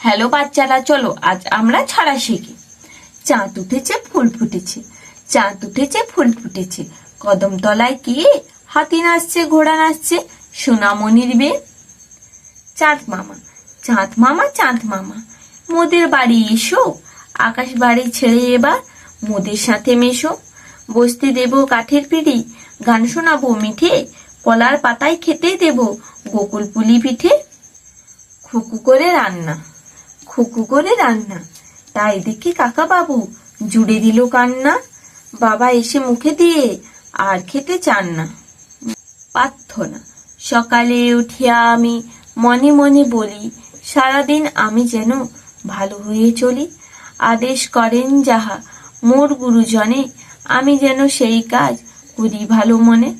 Hello বাচ্চারা, চলো আজ আমরা ছড়া শিখি। চাঁদ উঠেছে ফুল ফুটেছে, চাঁদ উঠেছে ফুল ফুটেছে, কদম তলায় কি হাতি নাচছে ঘোড়া নাচছে, সোনামণির বিয়ে। চাঁদ মামা, চাঁদ মামা, চাঁদ মামা, মোদের বাড়ি এসো, আকাশ বাড়ি ছেড়ে এবার মোদের সাথে মেশো। বসতে দেব কাঠের পিড়ি, গান শোনাবো মিঠে, কলার পাতায় খেতে দেব গোকুল পুলি পিঠে। খুকু করে রান্না, খুকু করে রান্না, তাই দেখি কাকা বাবু জুড়ে দিল কান্না। বাবা এসে মুখে দিয়ে আর খেতে চান না। প্রার্থনা, সকালে উঠিয়া আমি মনে মনে বলি, সারাদিন আমি যেন ভালো হয়ে চলি। আদেশ করেন যাহা মোর গুরুজনে, আমি যেন সেই কাজ করি ভালো মনে।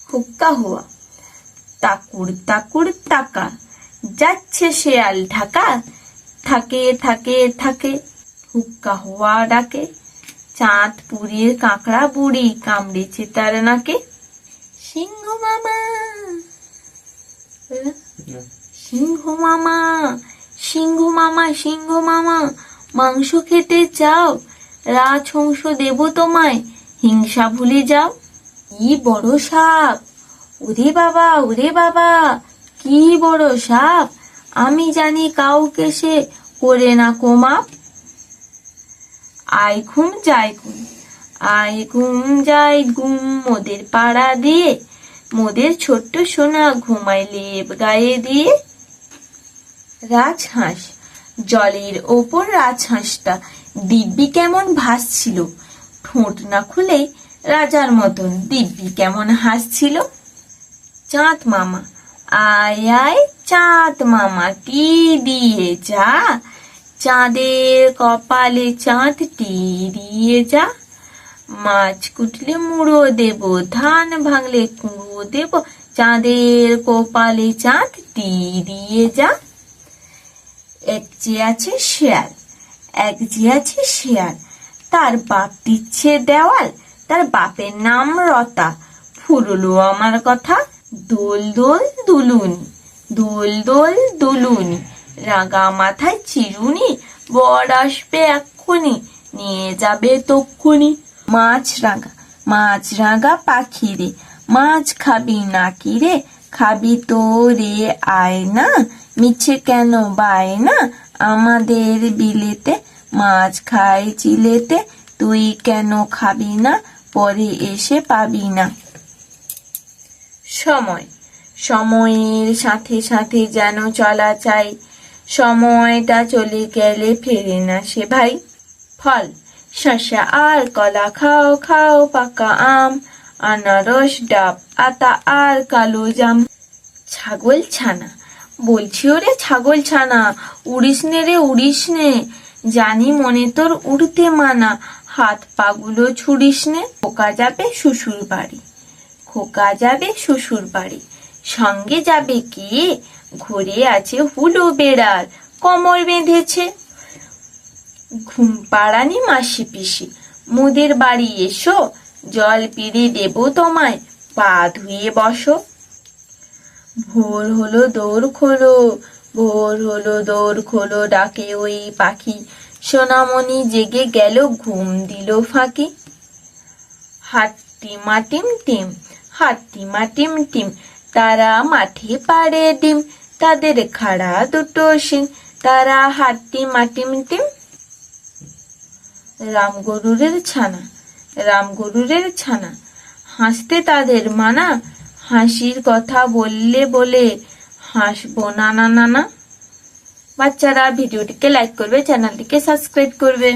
হুক্কা হুয়া, তাকুর তাকুর তাকা, যাচ্ছে শেয়াল ঢাকা, থাকে থাকে থাকে, হুক্কা হুয়া ডাকে। চাঁদ পুরীর কাঁকড়া বুড়ি কামড়েছে তার নাকে। সিংহ মামা, সিংহ মামা, সিংহ মামা, সিংহ মামা, মাংস খেতে চাও, রাজহংস দেব তোমায়, হিংসা ভুলে যাও। কি বড় সাপ, ওরে বাবা ওরে বাবা, কি বড় সাপ, আমি জানি কাউকে সে করে না কোমাপ। আয় ঘুম যায় ঘুম, আয় ঘুম যায় ঘুম, মোদের পাড়া দিয়ে, মোদের ছোট্ট সোনা ঘুমায় লেপ গায়ে দিয়ে। রাজহাঁস, জলের ওপর রাজহাঁসটা দিব্যি কেমন ভাসছিল, ঠোঁট না খুলে রাজার মতন দিব্যি কেমন হাসছিল। চাঁদ মামা, আয় আয় চাঁদ মামা, টি দিয়ে যা, চাঁদের কপালে চাঁদটি দিয়ে যা। মাছ কুটলে মুড়ো দেব, ধান ভাঙলে কুড়ো দেব, চাঁদের কপালে চাঁদটি দিয়ে যা। এক যে আছে শেয়াল, এক যে আছে শেয়াল, তার বাপ দিচ্ছে দেওয়াল, তার বাপের নাম রতা, ফুরলো আমার কথা। দোল দোল দুলুনি, দোল দোল দুলুনি, রাগা মাথায় চিরুনি, বর আসবে এক্ষুনি, নিয়ে যাবে তক্ষুনি। মাছ রাঙা, মাছ রাঙা পাখি রে, মাছ খাবি না কি রে, খাবি তো রে আয় না, মিছে কেন বায়না, আমাদের বিলেতে মাছ খায় চিলেতে, তুই কেন খাবি না, পরে এসে পাবি না। সময়, সময়ের সাথে সাথে যেন চলা চাই, সময়টা চলে গেলে ফেরে না সে ভাই। ফল, শসা আর কলা খাও খাও, পাকা আম, আনারস ডাব, আতা আর কালো জাম। ছাগল ছানা, বলছি ওরে ছাগল ছানা, উড়িস নে রে উড়িস নে, জানি মনে তোর উড়তে মানা, হাত পাগুলো ছুড়িস নে। খোকা যাবে শ্বশুর বাড়ি, খোকা যাবে শ্বশুর বাড়ি, সঙ্গে যাবে কে, ঘরে আছে হুলো বেড়াল, কোমর বেঁধেছে। ঘুম পাড়ানি মাসি পিসি, মোদের বাড়ি এসো, জল পিড়ে দেব তোমায়, পা ধুয়ে বসো। ভোর হলো দৌড় খোলো, ভোর হলো দৌড় খোলো, ডাকে ওই পাখি, সোনামণি জেগে গেল ঘুম দিল ফাঁকি। হাট্টি মাটিম টিম, হাট্টি মাটিম টিম, তারা মাঠে পাড়ে ডিম, তাদের খাড়া দুটো শিং, তারা হাট্টি মাটিম টিম। রাম গরুরের ছানা, রাম গরুরের ছানা, হাসতে তাদের মানা, হাসির কথা বললে বলে হাসবো নানা নানা। বাচ্চারা ভিডিওটিকে লাইক করবে, চ্যানেলটিকে সাবস্ক্রাইব করবে।